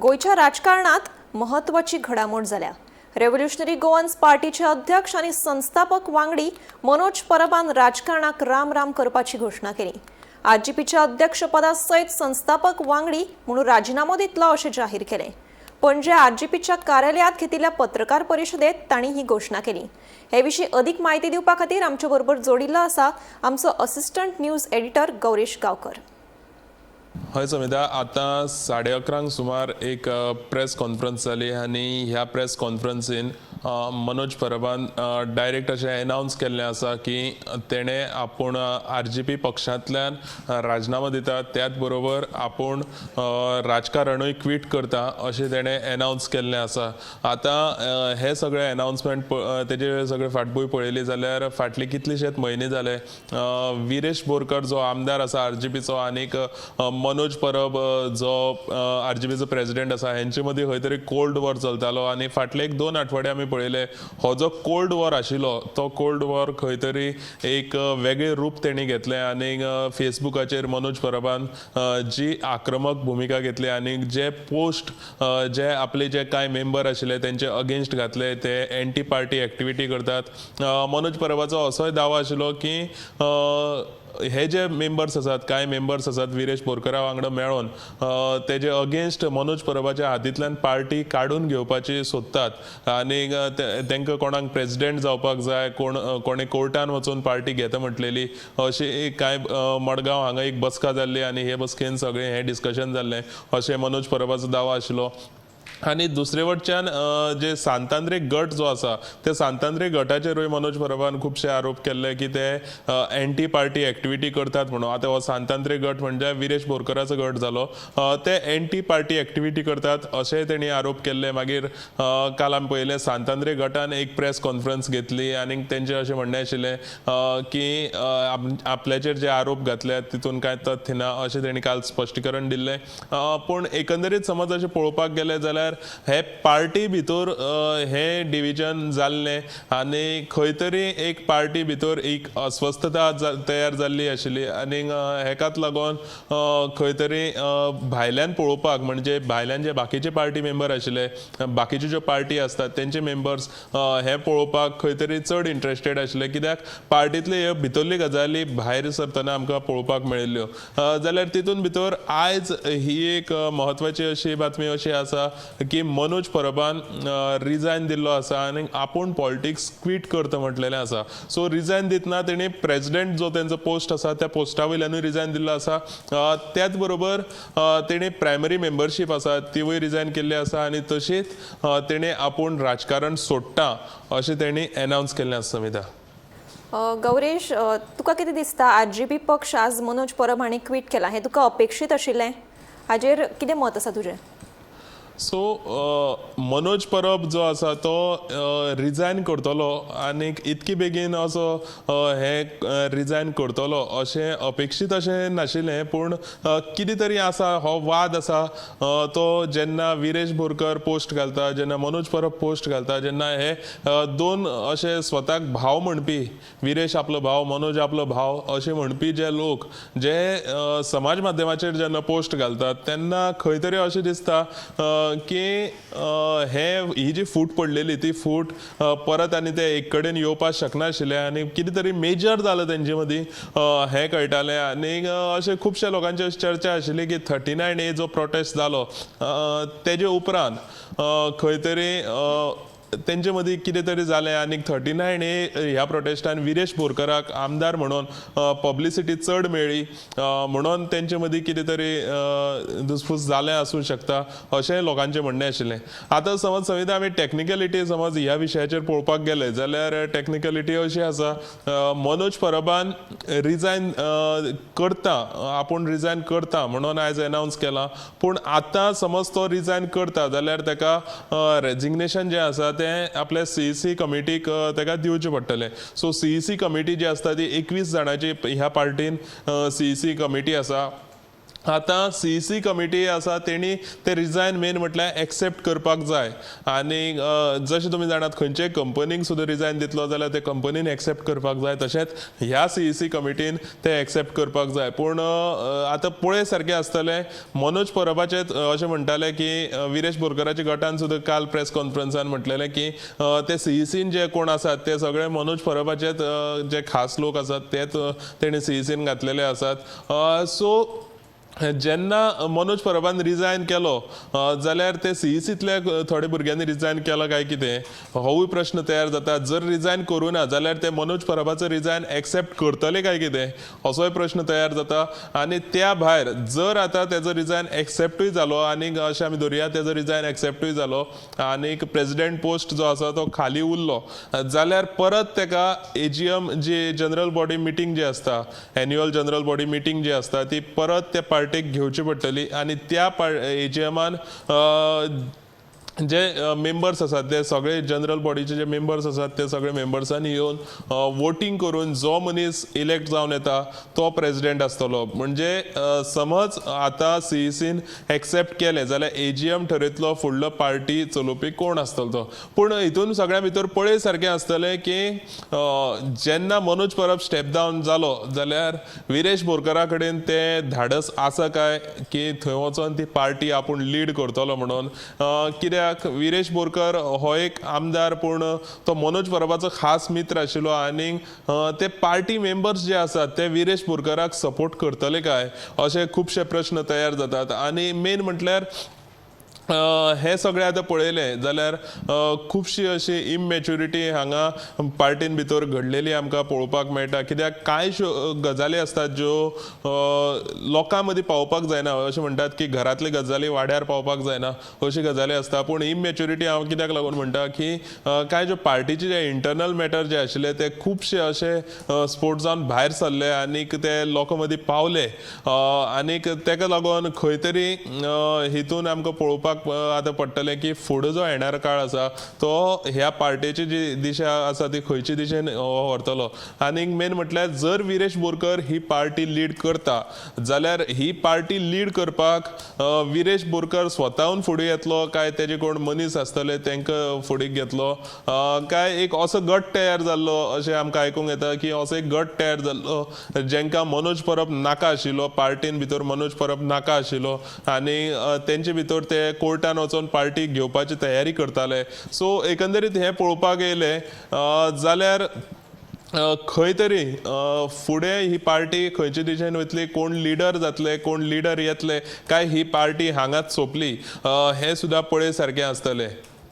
गोयच्या राजकारणात महत्वाची घडामोड झाल्या। रेव्होल्युशनरी गोवन्स पार्टीचे अध्यक्ष आणि संस्थापक वांगडी मनोज परबान राजकारणाक राम राम करपाची घोषणा केली। आरजीपीच्या अध्यक्षपदा सयत संस्थापक वांगडी म्हणून राजीनामो दितलो अशें जाहीर केले। पणजे आरजीपीच्या कार्यालयात घेतिल्ल्या पत्रकार परिशदेत तांणी ही घोषणा केली। हे विशीं अधिक माहिती दिवपा खातीर आमचे बरोबर जोडिल्लो आसा आमचो assistant news editor Gauresh Gaonkar. हय समिता, आता 11:30 सुमार एक प्रेस कॉन्फरन्स जाली आनी ह्या प्रेस कॉन्फरन्सीन मनोज परबान डायरेक्ट अशें अनाउन्स केल्लें आसा की तेणें आपूण आरजीपी पक्षांतल्यान राजीनामो दिता, त्याच बरोबर आपूण राजकारणूय क्विट करता अशें तेणें अनाउन्स केल्लें आसा। आतां हे सगळे अनाउन्समेंट तेजे सगळे फाटभूंय पळयली जाल्यार फाटले कितलेशेच म्हयने जाले विरेश बोरकर जो आमदार आसा आरजीपीचो आनीक मनोज परब जो आरजीपीचो प्रेसिडेंट आसा हेंचे मदीं खंय तरी कोल्ड वॉर चलतालो आनी फाटले 1-2 आठवडे आमी पळयले हो जो कोल्ड वॉर आशिल्लो तो कोल्ड वॉर खंय तरी एक वेगळे रूप तेणी घेतलें आनी फेसबुकाचेर मनोज परबान जी आक्रमक भुमिका घेतली आनी जे पोस्ट जे आपले जे कांय मेंबर आशिल्ले तेंचे अगेन्स्ट घातले ते एंटी पार्टी एक्टिविटी करतात। मनोज परबाचो असोय दावो आशिल्लो की हे जे मेंबर्स आसात कांय मेंबर्स आसात विरेश बोरकरा वांगडा मेळोन तेजे अगेन्स्ट मनोज परबाच्या हातींतल्यान पार्टी काडून घेवपाची सोदतात आनी तांकां कोणाक प्रेसिडेंट जावपाक जाय कोणी कोर्टान वचून पार्टी घेता म्हटलेली अशी कांय मडगांव हांगा एक बसका जाल्ली आनी हे बसकेन सगळें हें डिस्कशन जाल्लें अशें मनोज परबाचो दावो आशिल्लो। आनी दुसरे वटच्यान जे सांतांद्रे गट जो आसा ते सांतांद्रे गटाचेरूय मनोज परबान खुबशे आरोप केल्ले की ते एंटी पार्टी एक्टिविटी करतात म्हणून। आतां हो सांतांद्रे गट म्हणजे विरेश बोरकराचो गट जालो ते एंटी पार्टी एक्टिविटी करतात अशें तेणी आरोप केल्ले। मागीर काल आमी पळयलें सांतांद्रे गटान एक प्रेस कॉन्फरन्स घेतली आनी तेंचें अशें म्हणणें आशिल्लें की आपल्याचेर जे आरोप घातल्यात तितून कांय तथ्य ना अशें तेणी काल स्पश्टीकरण दिल्लें। पूण एकंदरीत समज अशें पळोवपाक गेलें जाल्यार हे पार्टी भितर हे डिविजन जाल्लें आनी खंय तरी एक पार्टी भितर एक अस्वस्थता तयार जाल्ली आशिल्ली आनी हेकाच लागून खंय तरी भायल्यान पळोवपाक म्हणजे भायल्यान जे बाकीचे पार्टी मेंबर आशिल्ले बाकीच्यो ज्यो पार्टी आसतात तेंचे मेंबर्स हे पळोवपाक खंय तरी चड इंट्रेस्टेड आशिल्ले कित्याक पार्टींतले ह्यो भितरल्यो गजाली भायर सरतना आमकां पळोवपाक मेळिल्ल्यो। जाल्यार तितून भितर आयज ही एक म्हत्वाची अशी बातमी अशी आसा की मनोज परबान रिजायन दिल्लो आसा आनी आपूण पॉलिटिक्स क्विट करता म्हटलेलें आसा। सो रिजायन दितना तेणी प्रेसिडेंट जो तेंचो पोस्ट आसा त्या पोस्टा वयल्यानूय रिजायन दिल्लो आसा, त्याच बरोबर तेणी प्रायमरी मेंबरशीप आसा तिवूय रिजायन केल्ली आसा आनी तशीच तेणी आपूण राजकारण सोडटा अशें तेणी अनाउन्स केल्लें आसा। समिता, गौरेश, तुका कितें दिसता आरजीपी पक्ष आज मनोज परब हांणी क्विट केला हें तुका अपेक्षीत आशिल्लें? हाजेर कितें मत आसा तुजें? सो मनोज परब जो आसा तो रिजायन करतलो आनी इतकी बेगीन असो हे रिजायन करतलो अशें अपेक्षीत अशें नाशिल्लें। पूण कितें तरी आसा हो वाद आसा तो जेन्ना विरेश बोरकर पोस्ट घालता जेन्ना मनोज परब पोस्ट घालता जेन्ना हे दोन अशे स्वताक भाव म्हणपी विरेश आपलो भाव मनोज आपलो भाव अशें म्हणपी जे लोक जे समाज माध्यमाचेर जेन्ना पोस्ट घालतात तेन्ना खंय तरी अशें दिसता की ही जी फूट पडलेली ती फूट परत आनी ते एक कडेन येवपाक शकनाशिल्ले आनी कितें तरी मेजर जालें तेंचे मदीं हें कळटालें। आनी अशें खुबश्या लोकांची अशी चर्चा आशिल्ली की 39A जो प्रोटेस्ट जालो तेजे उपरांत खंय तरी तेंचे मदीं कितें तरी जालें आनी 39A ह्या प्रोटेस्टान विरेश बोरकराक आमदार म्हणून पब्लिसिटी चड मेळ्ळी म्हणून तेंचे मदीं कितें तरी धुसफूस जालें आसूं शकता अशें लोकांचें म्हणणें आशिल्लें। आतां समज समिता आमी टॅक्निकलिटी समज ह्या विशयाचेर पळोवपाक गेले जाल्यार टॅक्निकलिटी अशी आसा मनोज परबान रिजायन करता आपूण रिजायन करता म्हणून आयज अनाउन्स केलां। पूण आतां समज तो रिजायन करता जाल्यार ताका रेजिग्नेशन जें आसा तें आपल्या सीईसी कमिटीक ताका दिवचें पडटलें। सो सीईसी कमिटी जी आसता ती 21 जाणांची ह्या पार्टीन सीईसी कमिटी आसा आतां CEC कमिटी आसा तेणी ते रिजायन मेन म्हटल्यार एक्सेप्ट करपाक जाय आनी जशें तुमी जाणात खंयचेय कंपनीक सुद्दां रिजायन दितलो जाल्यार ते कंपनीन एक्सेप्ट करपाक जाय तशेंच ह्या CEC कमिटीन ते एक्सेप्ट करपाक जाय पूण आतां पळय सारकें आसतलें मनोज परबाचे अशें म्हणटाले की विरेश बोरकराच्या गटान सुद्दां काल प्रेस कॉन्फरन्सान म्हटलेलें की ते CECन जे कोण आसात ते सगळे मनोज परबाचेच जे खास लोक आसात तेच तेणी CECन घातलेले आसात सो जेन्ना मनोज परबान रिजायन केलो जाल्यार ते CECतल्या थोड्या भुरग्यांनी रिजायन केलो काय कितें होवूय प्रश्न तयार जाता जर रिजायन करूं ना जाल्यार ते मनोज परबाचो रिजायन एक्सेप्ट करतले काय कितें असोय प्रश्न तयार जाता आनी त्या भायर जर आतां तेजो रिजायन एक्सेप्टूय जालो आनीक अशें आमी धरया तेजो रिजायन एक्सेप्टूय जालो आनीक प्रेसिडेंट पोस्ट जो आसा तो खाली उरलो जाल्यार परत तेका AGM जी जनरल बॉडी मिटींग जी आसता एन्युअल जनरल बॉडी मिटींग जी आसता ती परत त्या पार्टेक घेवची पडटली आनी त्या AGMान जे मेंबर्स आसात ते सगळे जनरल बॉडीचे जे मेंबर्स आसात ते सगळे मेंबर्सांनी येवन वोटींग करून जो मनीस इलेक्ट जावन येता तो प्रेसिडेंट आसतलो म्हणजे समज आतां CECन एक्सेप्ट केलें जाल्यार AGM ठरयतलो फुडलो पार्टी चलोवपी कोण आसतलो तो पूण हितून सगळ्या भितर पळय सारकें आसतलें की जेन्ना मनोज परब स्टेप डावन जालो जाल्यार विरेश बोरकरा कडेन तें धाडस आसा काय की थंय वचोन ती पार्टी आपूण लीड करतलो म्हणून कित्याक विरेश बोरकर हो एक आमदार पूण तो मनोज परबाचो खास मित्र आशिल्लो आनी ते पार्टी मेंबर्स जे आसात ते विरेश बोरकराक सपोर्ट करतले काय अशे खुबशे प्रश्न तयार जातात आनी मेन म्हटल्यार हे सगळे आतां पळयलें जाल्यार खुबशी अशी इमॅच्युरिटी हांगा पार्टीन भितर घडलेली आमकां पळोवपाक मेळटा कित्याक कांयश्यो गजाली आसतात ज्यो लोकां मदीं पावपाक जायना अशें म्हणटात की घरांतले गजाली वाड्यार पावपाक जायना अशी गजाली आसता पूण इमॅच्युरिटी हांव कित्याक लागून म्हणटा की कांय ज्यो पार्टीचे जे इंटरनल मॅटर जे आशिल्ले ते खुबशे अशे स्पोर्ट जावन भायर सरले आनीक ते लोकां मदीं पावले आनीक तेका लागून खंय तरी हितून आमकां पळोवपाक आतां पडटलें की फुडें जो येणारो काळ आसा तो ह्या पार्टीची जी दिशा आसा ती खंयचे दिशेन व्हरतलो आनीक मेन म्हटल्यार जर विरेश बोरकर ही पार्टी लीड करता जाल्यार ही पार्टी लीड करपाक विरेश बोरकर स्वताहून फुडें येतलो काय तेजे कोण मनीस आसतले तांकां फुडें घेतलो काय एक असो गट तयार जाल्लो अशें आमकां आयकूंक येता की असो एक गट तयार जाल्लो जेंकां मनोज परब नाका आशिल्लो पार्टीन भितर मनोज परब नाका आशिल्लो आनी तेंचे भितर ते कोर्टान वचून पार्टी घेवपाची तयारी करताले सो एकंदरीत हें पळोवपाक येयलें जाल्यार खंय तरी फुडें ही पार्टी खंयचे दिशेन वतली कोण लिडर जातले कोण लिडर येतले काय ही पार्टी हांगाच सोंपली हें सुद्दां पळय सारकें आसतलें